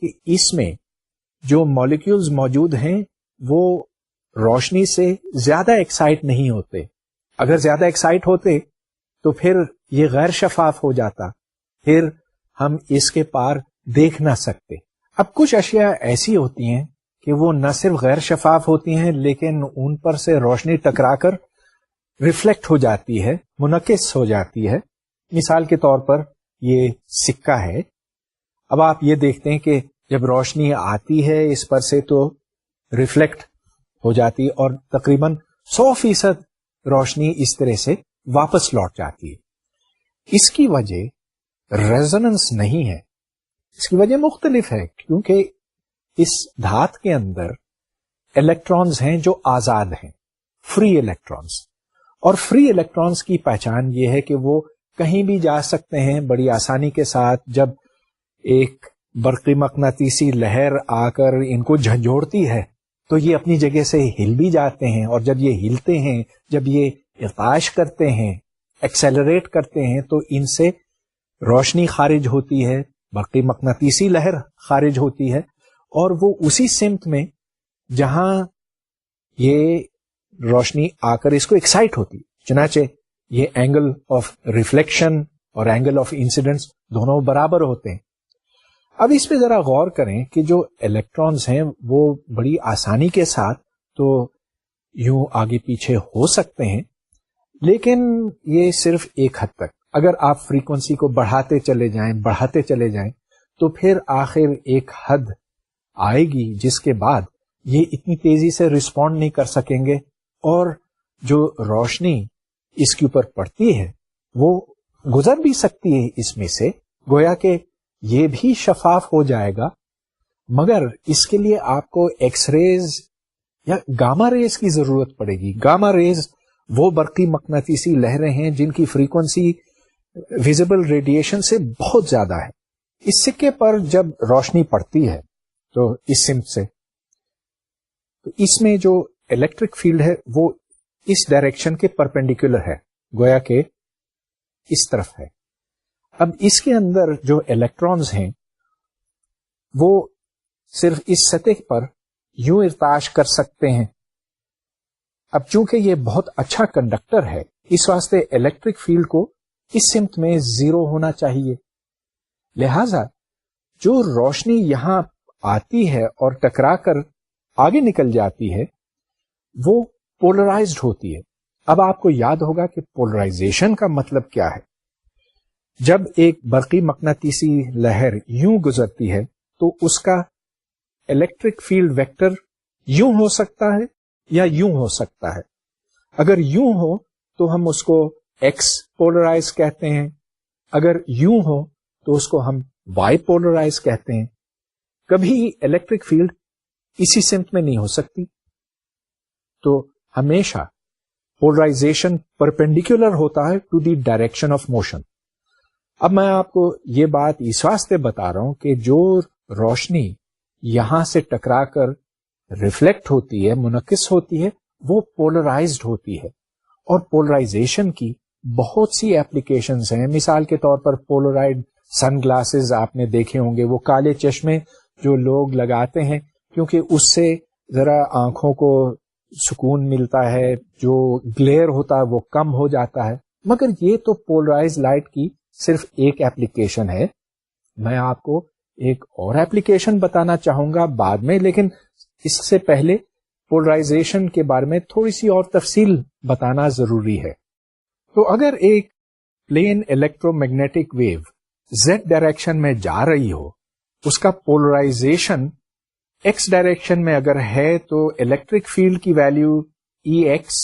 کہ اس میں جو مالیکولز موجود ہیں وہ روشنی سے زیادہ ایکسائٹ نہیں ہوتے. اگر زیادہ ایکسائٹ ہوتے تو پھر یہ غیر شفاف ہو جاتا, پھر ہم اس کے پار دیکھ نہ سکتے. اب کچھ اشیاء ایسی ہوتی ہیں کہ وہ نہ صرف غیر شفاف ہوتی ہیں لیکن ان پر سے روشنی ٹکرا کر ریفلیکٹ ہو جاتی ہے, منعکس ہو جاتی ہے. مثال کے طور پر یہ سکہ ہے. اب آپ یہ دیکھتے ہیں کہ جب روشنی آتی ہے اس پر سے تو ریفلیکٹ ہو جاتی ہے اور تقریباً 100% روشنی اس طرح سے واپس لوٹ جاتی ہے. اس کی وجہ ریزوننس نہیں ہے, اس کی وجہ مختلف ہے, کیونکہ اس دھات کے اندر الیکٹرانز ہیں جو آزاد ہیں, فری الیکٹرانز. اور فری الیکٹرانز کی پہچان یہ ہے کہ وہ کہیں بھی جا سکتے ہیں بڑی آسانی کے ساتھ. جب ایک برقی مقناطیسی لہر آ کر ان کو جھنجھوڑتی ہے تو یہ اپنی جگہ سے ہل بھی جاتے ہیں, اور جب یہ ہلتے ہیں, جب یہ ارتعاش کرتے ہیں, ایکسیلریٹ کرتے ہیں, تو ان سے روشنی خارج ہوتی ہے, برقی مقناطیسی لہر خارج ہوتی ہے, اور وہ اسی سمت میں جہاں یہ روشنی آ کر اس کو ایکسائٹ ہوتی. چنانچہ یہ اینگل آف ریفلیکشن اور اینگل آف انسیڈنس دونوں برابر ہوتے ہیں. اب اس پہ ذرا غور کریں کہ جو الیکٹرانز ہیں وہ بڑی آسانی کے ساتھ تو یوں آگے پیچھے ہو سکتے ہیں, لیکن یہ صرف ایک حد تک. اگر آپ فریکوینسی کو بڑھاتے چلے جائیں تو پھر آخر ایک حد آئے گی جس کے بعد یہ اتنی تیزی سے رسپونڈ نہیں کر سکیں گے, اور جو روشنی اس کے اوپر پڑتی ہے وہ گزر بھی سکتی ہے اس میں سے, گویا کہ یہ بھی شفاف ہو جائے گا, مگر اس کے لیے آپ کو ایکس ریز یا گاما ریز کی ضرورت پڑے گی. گاما ریز وہ برقی مقناطیسی لہریں ہیں جن کی فریکوینسی ویزیبل ریڈیشن سے بہت زیادہ ہے. اس سکے پر جب روشنی پڑتی ہے تو اس سمت سے, تو اس میں جو الیکٹرک فیلڈ ہے وہ اس ڈائریکشن کے پرپینڈیکولر ہے, گویا کہ اس طرف ہے. اب اس کے اندر جو الیکٹرانز ہیں وہ صرف اس سطح پر یوں ارتعاش کر سکتے ہیں. اب چونکہ یہ بہت اچھا کنڈکٹر ہے اس واسطے الیکٹرک فیلڈ کو اس سمت میں 0 ہونا چاہیے. لہذا جو روشنی یہاں آتی ہے اور ٹکرا کر آگے نکل جاتی ہے وہ پولرائزڈ ہوتی ہے. اب آپ کو یاد ہوگا کہ پولرائزیشن کا مطلب کیا ہے. جب ایک برقی مقناطیسی لہر یوں گزرتی ہے تو اس کا الیکٹرک فیلڈ ویکٹر یوں ہو سکتا ہے یا یوں ہو سکتا ہے. اگر یوں ہو تو ہم اس کو ایکس پولرائز کہتے ہیں, اگر یوں ہو تو اس کو ہم وائی پولرائز کہتے ہیں. کبھی الیکٹرک فیلڈ اسی سمت میں نہیں ہو سکتی, تو ہمیشہ پولرائزیشن پرپینڈیکولر ہوتا ہے to the direction of motion. اب میں آپ کو یہ بات اس واسطے بتا رہا ہوں کہ جو روشنی یہاں سے ٹکرا کر ریفلیکٹ ہوتی ہے, منعکس ہوتی ہے, وہ پولرائزڈ ہوتی ہے, اور پولرائزیشن کی بہت سی ایپلیکیشنز ہیں. مثال کے طور پر پولرائڈ سن گلاسز آپ نے دیکھے ہوں گے, وہ کالے چشمے جو لوگ لگاتے ہیں کیونکہ اس سے ذرا آنکھوں کو سکون ملتا ہے, جو گلیئر ہوتا ہے وہ کم ہو جاتا ہے. مگر یہ تو پولرائز لائٹ کی صرف ایک ایپلیکیشن ہے. میں آپ کو ایک اور ایپلیکیشن بتانا چاہوں گا بعد میں, لیکن اس سے پہلے پولرائزیشن کے بارے میں تھوڑی سی اور تفصیل بتانا ضروری ہے. تو اگر ایک plane electromagnetic wave Z direction میں جا رہی ہو, اس کا پولرائزیشن ایکس ڈائریکشن میں اگر ہے تو الیکٹرک فیلڈ کی value E X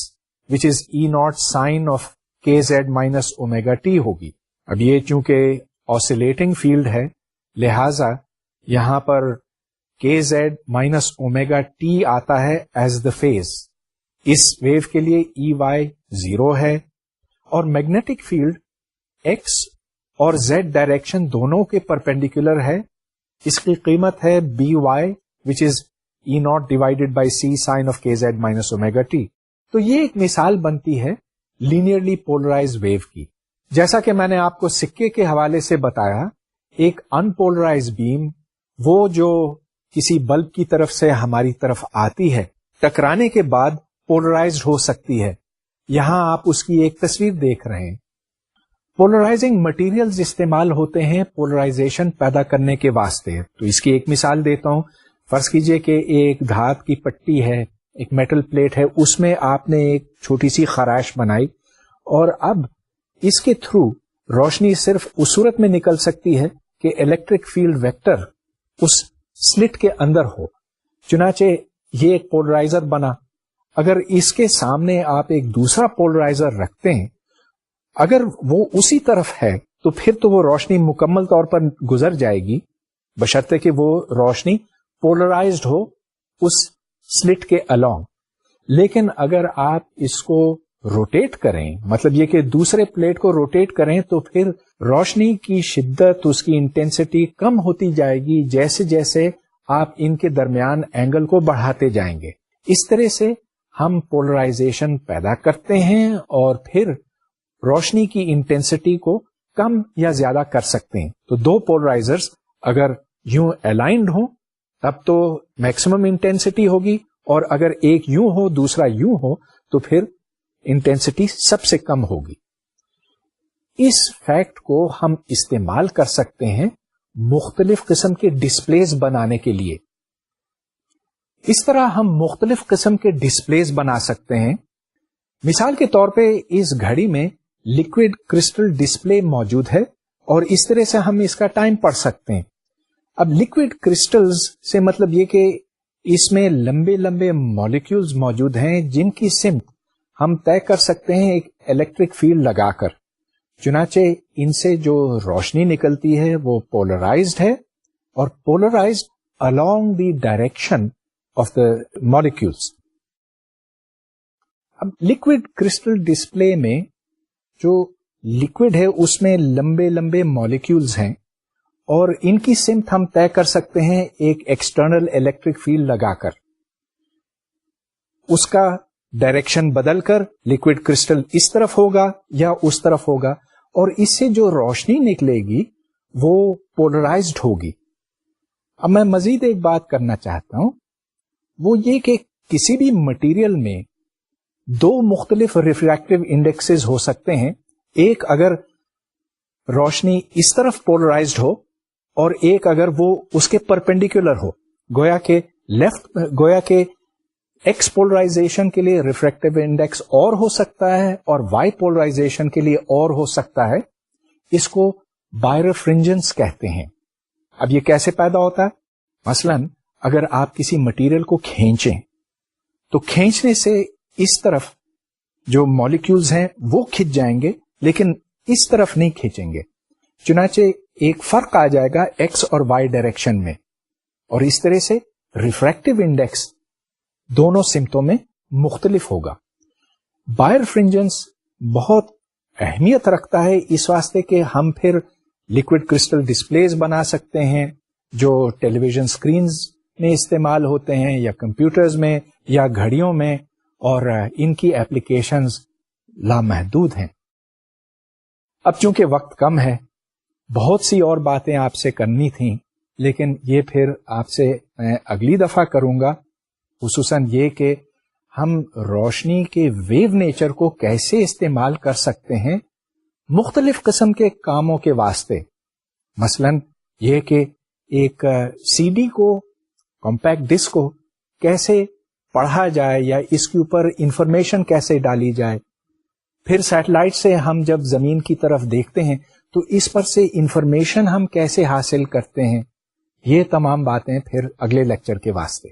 which is E naught sine of K Z minus omega T ہوگی. اب یہ چونکہ آسیلیٹنگ فیلڈ ہے لہذا یہاں پر کے زیڈ مائنس اومیگا ٹی آتا ہے ایز دا فیز. اس ویو کے لیے ای وائی 0 ہے, اور میگنیٹک فیلڈ ایکس اور زیڈ ڈائریکشن دونوں کے پرپینڈیکولر ہے. اس کی قیمت ہے B Y which is E naught divided by C sine of K Z minus omega T. تو یہ ایک مثال بنتی ہے لینئرلی پولرائز ویو کی. جیسا کہ میں نے آپ کو سکے کے حوالے سے بتایا, ایک ان پولرائز بیم وہ جو کسی بلب کی طرف سے ہماری طرف آتی ہے ٹکرانے کے بعد پولرائزڈ ہو سکتی ہے. یہاں آپ اس کی ایک تصویر دیکھ رہے ہیں. پولرائزنگ مٹیریلز استعمال ہوتے ہیں پولرائزیشن پیدا کرنے کے واسطے. تو اس کی ایک مثال دیتا ہوں. فرض کیجئے کہ ایک دھات کی پٹی ہے, ایک میٹل پلیٹ ہے, اس میں آپ نے ایک چھوٹی سی خراش بنائی, اور اب اس کے تھرو روشنی صرف اس صورت میں نکل سکتی ہے کہ الیکٹرک فیلڈ ویکٹر اس سلٹ کے اندر ہو. چنانچہ یہ ایک پولرائزر بنا. اگر اس کے سامنے آپ ایک دوسرا پولرائزر رکھتے ہیں, اگر وہ اسی طرف ہے تو پھر تو وہ روشنی مکمل طور پر گزر جائے گی, بشرطے کہ وہ روشنی پولرائزڈ ہو اس سلٹ کے along. لیکن اگر آپ اس کو روٹیٹ کریں, مطلب یہ کہ دوسرے پلیٹ کو روٹیٹ کریں, تو پھر روشنی کی شدت, اس کی انٹینسٹی کم ہوتی جائے گی جیسے جیسے آپ ان کے درمیان اینگل کو بڑھاتے جائیں گے. اس طرح سے ہم پولرائزیشن پیدا کرتے ہیں اور پھر روشنی کی انٹینسٹی کو کم یا زیادہ کر سکتے ہیں. تو دو پولرائزرز اگر یوں الائنڈ ہوں تب تو میکسیمم انٹینسٹی ہوگی, اور اگر ایک یوں ہو دوسرا یوں ہو تو پھر انٹینسٹی سب سے کم ہوگی. اس فیکٹ کو ہم استعمال کر سکتے ہیں مختلف قسم کے ڈسپلیز بنانے کے لیے. اس طرح ہم مختلف قسم کے ڈسپلیز بنا سکتے ہیں. مثال کے طور پہ اس گھڑی میں لکوڈ کرسٹل ڈسپلے موجود ہے, اور اس طرح سے ہم اس کا ٹائم پڑھ سکتے ہیں. اب لکوڈ کرسٹلز سے مطلب یہ کہ اس میں لمبے لمبے مالیکیولز موجود ہیں جن کی سمت ہم طے کر سکتے ہیں ایک الیکٹرک فیلڈ لگا کر. چنانچہ ان سے جو روشنی نکلتی ہے وہ پولرائزڈ ہے, اور polarised along the direction of the molecules. اب لکوڈ کرسٹل ڈسپلے میں جو لکوڈ ہے اس میں لمبے لمبے مالیکیولز ہیں, اور ان کی سمت ہم طے کر سکتے ہیں ایک ایکسٹرنل الیکٹرک فیلڈ لگا کر. اس کا ڈائریکشن بدل کر لکوڈ کرسٹل اس طرف ہوگا یا اس طرف ہوگا, اور اس سے جو روشنی نکلے گی وہ پولرائزڈ ہوگی. اب میں مزید ایک بات کرنا چاہتا ہوں, وہ یہ کہ کسی بھی مٹیریل میں دو مختلف ریفریکٹیو انڈیکسز ہو سکتے ہیں. ایک اگر روشنی اس طرف پولرائزڈ ہو, اور ایک اگر وہ اس کے پرپینڈیکولر ہو. گویا کہ ایکس پولرائزیشن کے لیے ریفریکٹیو انڈیکس اور ہو سکتا ہے, اور وائی پولرائزیشن کے لیے اور ہو سکتا ہے. اس کو بائرفرنجنس کہتے ہیں. اب یہ کیسے پیدا ہوتا ہے؟ مثلا اگر آپ کسی مٹیریل کو کھینچیں تو کھینچنے سے اس طرف جو مالیکیولز ہیں وہ کھنچ جائیں گے, لیکن اس طرف نہیں کھینچیں گے. چنانچہ ایک فرق آ جائے گا ایکس اور وائی ڈائریکشن میں, اور اس طرح سے ریفریکٹیو انڈیکس دونوں سمتوں میں مختلف ہوگا. بائرفرنجنس بہت اہمیت رکھتا ہے اس واسطے کہ ہم پھر لکوڈ کرسٹل ڈسپلیز بنا سکتے ہیں جو ٹیلی ویژن اسکرینز میں استعمال ہوتے ہیں, یا کمپیوٹرز میں, یا گھڑیوں میں, اور ان کی ایپلیکیشنز لامحدود ہیں. اب چونکہ وقت کم ہے, بہت سی اور باتیں آپ سے کرنی تھیں, لیکن یہ پھر آپ سے میں اگلی دفعہ کروں گا. خصوصاً یہ کہ ہم روشنی کے ویو نیچر کو کیسے استعمال کر سکتے ہیں مختلف قسم کے کاموں کے واسطے. مثلاً یہ کہ ایک سی ڈی کو, کمپیکٹ ڈسک کو کیسے پڑھا جائے, یا اس کے اوپر انفارمیشن کیسے ڈالی جائے. پھر سیٹلائٹ سے ہم جب زمین کی طرف دیکھتے ہیں تو اس پر سے انفارمیشن ہم کیسے حاصل کرتے ہیں. یہ تمام باتیں پھر اگلے لیکچر کے واسطے.